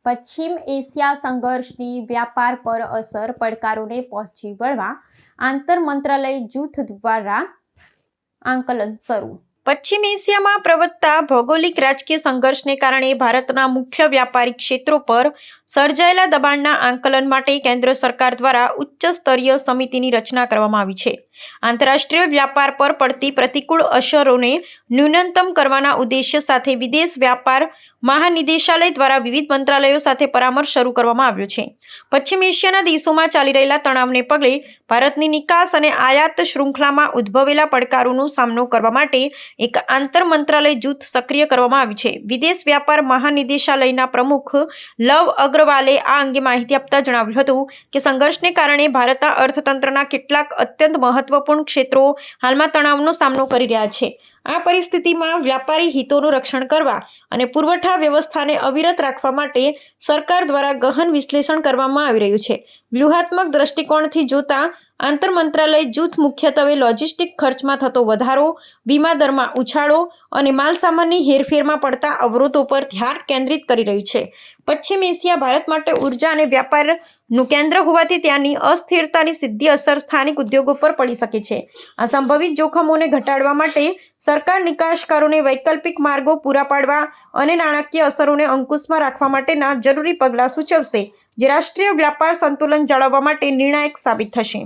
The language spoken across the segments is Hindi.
પશ્ચિમ એશિયા સંઘર્ષની વ્યાપાર પર અસર પડકારોને પહોંચી વળવા આંતર મંત્રાલય જૂથ દ્વારા આંકલન શરૂ। પશ્ચિમ એશિયામાં પ્રવર્તતા ભૌગોલિક રાજકીય સંઘર્ષને કારણે ભારતના મુખ્ય વ્યાપારી ક્ષેત્રો પર સર્જાયેલા દબાણના આંકલન માટે કેન્દ્ર સરકાર દ્વારા ઉચ્ચ સ્તરીય સમિતિની રચના કરવામાં આવી છે। આંતરરાષ્ટ્રીય વ્યાપાર પર પડતી પ્રતિકૂળ અસરોને ન્યૂનતમ કરવાના ઉદ્દેશ્ય સાથે વિદેશ વ્યાપાર મહાનિદેશાલય દ્વારા વિવિધ મંત્રાલયો સાથે પરામર્શ શરૂ કરવામાં આવ્યો છે। પશ્ચિમ એશિયાના દેશોમાં ચાલી રહેલા તણાવને પગલે ભારતની નિકાસ અને આયાત શૃંખલામાં ઉદ્ભવેલા પડકારોનો સામનો કરવા માટે એક આંતર મંત્રાલય જૂથ સક્રિય કરવામાં આવ્યું છે। વિદેશ વ્યાપાર મહાનિદેશાલયના પ્રમુખ લવ અગ્રવાલે આ અંગે માહિતી આપતા જણાવ્યું હતું કે સંઘર્ષને કારણે ભારતના અર્થતંત્રના કેટલાક અત્યંત મહત્વપૂર્ણ ક્ષેત્રો હાલમાં તણાવનો સામનો કરી રહ્યા છે। આ પરિસ્થિતિમાં વ્યાપારી હિતોનું રક્ષણ કરવા અને પુરવઠા વ્યવસ્થાને અવિરત રાખવા માટે સરકાર દ્વારા ગહન વિશ્લેષણ કરવામાં આવી રહ્યું છે। વ્યૂહાત્મક દ્રષ્ટિકોણથી જોતા આંતર મંત્રાલય જૂથ મુખ્યત્વે લોજિસ્ટિક ખર્ચમાં થતો વધારો, વીમા દરમાં ઉછાળો અને માલસામાનની હેરફેરમાં પડતા અવરોધો પર ધ્યાન કેન્દ્રિત કરી રહ્યું છે। પશ્ચિમ એશિયા ભારત માટે ઉર્જા અને વ્યાપારનું કેન્દ્ર હોવાથી ત્યાંની અસ્થિરતાની સીધી અસર સ્થાનિક ઉદ્યોગો પર પડી શકે છે। આ સંભવિત જોખમોને ઘટાડવા માટે સરકાર નિકાસકારોને વૈકલ્પિક માર્ગો પૂરા પાડવા અને નાણાકીય અસરોને અંકુશમાં રાખવા માટેના જરૂરી પગલાં સૂચવશે, જે રાષ્ટ્રીય व्यापार संतुलन जाळववा माटे निर्णायक साबित थशे।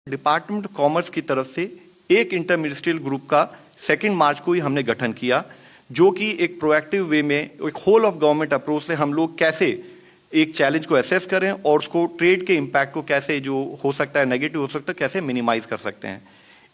डिपार्टमेंट ऑफ कॉमर्स की तरफ से एक इंटर मिनिस्ट्रियल ग्रुप का 2 मार्च को ही हमने गठन किया, जो कि एक प्रोएक्टिव वे में एक होल ऑफ गवर्नमेंट अप्रोच से हम लोग कैसे एक चैलेंज को एसेस करें और उसको ट्रेड के इम्पैक्ट को कैसे जो हो सकता है नेगेटिव हो सकता है कैसे मिनिमाइज कर सकते हैं।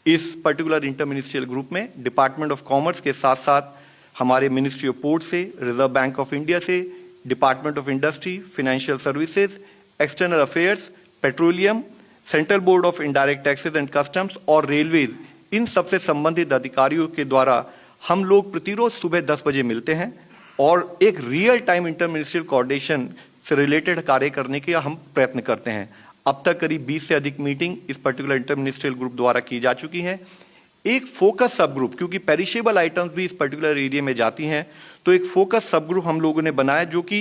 इस पर्टिकुलर इंटर मिनिस्ट्रियल ग्रुप में डिपार्टमेंट ऑफ कॉमर्स के साथ साथ हमारे मिनिस्ट्री ऑफ पोर्ट से, रिजर्व बैंक ऑफ इंडिया से, department of industry, financial services, external affairs, petroleum, central board of indirect taxes and customs और रेलवेज, इन सबसे संबंधित अधिकारियों के द्वारा हम लोग प्रतिरोज सुबह 10 बजे मिलते हैं और एक real time inter ministerial coordination से रिलेटेड कार्य करने के हम प्रयत्न करते हैं। अब तक करीब 20 से अधिक मीटिंग इस पर्टिकुलर इंटर मिनिस्ट्रियल ग्रुप द्वारा की जा चुकी हैं। एक फोकस सब ग्रुप, क्योंकि पेरिशेबल आइटम्स भी इस पर्टिकुलर एरिया में जाती हैं, तो एक फोकस सब ग्रुप हम लोगों ने बनाया जो कि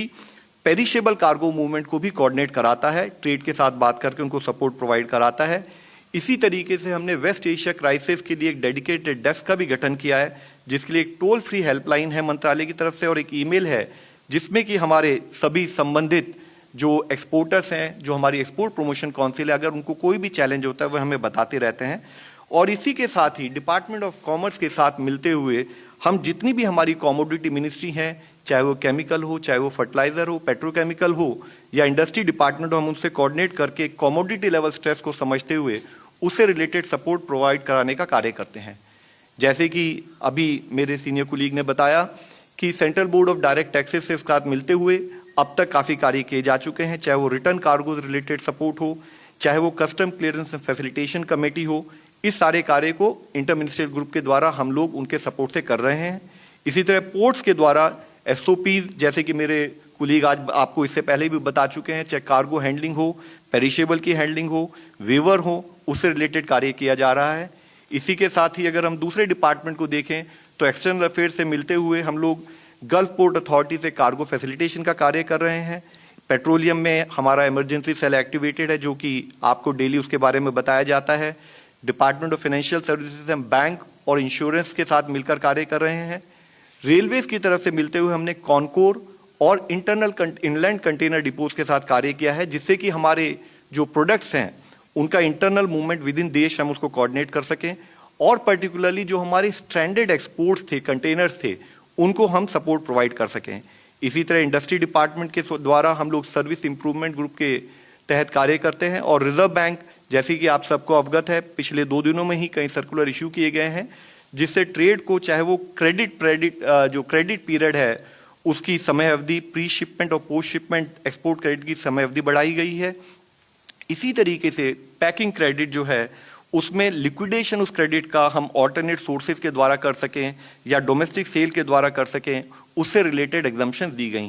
पेरिशेबल कार्गो मूवमेंट को भी कोऑर्डिनेट कराता है, ट्रेड के साथ बात करके उनको सपोर्ट प्रोवाइड कराता है। इसी तरीके से हमने वेस्ट एशिया क्राइसिस के लिए एक डेडिकेटेड डेस्क का भी गठन किया है, जिसके लिए एक टोल फ्री हेल्पलाइन है मंत्रालय की तरफ से और एक ईमेल है जिसमें कि हमारे सभी संबंधित जो एक्सपोर्टर्स हैं, जो हमारी एक्सपोर्ट प्रमोशन काउंसिल है, अगर उनको कोई भी चैलेंज होता है वह हमें बताते रहते हैं। और इसी के साथ ही डिपार्टमेंट ऑफ कॉमर्स के साथ मिलते हुए हम जितनी भी हमारी कॉमोडिटी मिनिस्ट्री हैं, चाहे वो केमिकल हो, चाहे वो फर्टिलाइजर हो, पेट्रोकेमिकल हो या इंडस्ट्री डिपार्टमेंट हो, हम उनसे कोऑर्डिनेट करके कॉमोडिटी लेवल स्ट्रेस को समझते हुए उससे रिलेटेड सपोर्ट प्रोवाइड कराने का कार्य करते हैं। जैसे कि अभी मेरे सीनियर कुलीग ने बताया कि central board of direct taxes के साथ मिलते हुए अब तक काफ़ी कार्य किए जा चुके हैं, चाहे वो रिटर्न कार्गो रिलेटेड सपोर्ट हो, चाहे वो custom clearance and facilitation committee हो। इस सारे कार्य को इंटर मिनिस्ट्रियल ग्रुप के द्वारा हम लोग उनके सपोर्ट से कर रहे हैं। इसी तरह पोर्ट्स के द्वारा SOPs, जैसे कि मेरे कुलीग आज आपको इससे पहले भी बता चुके हैं, चाहे कार्गो हैंडलिंग हो, पेरिशेबल की हैंडलिंग हो, वेवर हो, उससे रिलेटेड कार्य किया जा रहा है। इसी के साथ ही अगर हम दूसरे डिपार्टमेंट को देखें तो एक्सटर्नल अफेयर से मिलते हुए हम लोग गल्फ पोर्ट अथॉरिटी से कार्गो फैसिलिटेशन का कार्य कर रहे हैं। पेट्रोलियम में हमारा इमरजेंसी सेल एक्टिवेटेड है, जो कि आपको डेली उसके बारे में बताया जाता है। डिपार्टमेंट ऑफ फाइनेंशियल सर्विसेज हम बैंक और इंश्योरेंस के साथ मिलकर कार्य कर रहे हैं। रेलवेज की तरफ से मिलते हुए हमने कॉनकोर और इनलैंड कंटेनर डिपोज के साथ कार्य किया है, जिससे कि हमारे जो प्रोडक्ट्स हैं उनका इंटरनल मूवमेंट विद इन देश हम उसको कोऑर्डिनेट कर सकें और पर्टिकुलरली जो हमारे स्ट्रैंडेड एक्सपोर्ट्स थे, कंटेनर्स थे, उनको हम सपोर्ट प्रोवाइड कर सकें। इसी तरह इंडस्ट्री डिपार्टमेंट के द्वारा हम लोग सर्विस इंप्रूवमेंट ग्रुप के तहत कार्य करते हैं और रिजर्व बैंक, जैसे कि आप सबको अवगत है, पिछले 2 दिनों में ही कई सर्कुलर इशू किए गए हैं, जिससे ट्रेड को चाहे वो जो क्रेडिट पीरियड है उसकी समय अवधि, प्री शिपमेंट और पोस्ट शिपमेंट एक्सपोर्ट क्रेडिट की समय अवधि बढ़ाई गई है। इसी तरीके से पैकिंग क्रेडिट जो है उसमें लिक्विडेशन उस क्रेडिट का हम ऑल्टरनेट सोर्सेज के द्वारा कर सकें या डोमेस्टिक सेल के द्वारा कर सकें, उससे रिलेटेड एग्जम्पशन दी गई।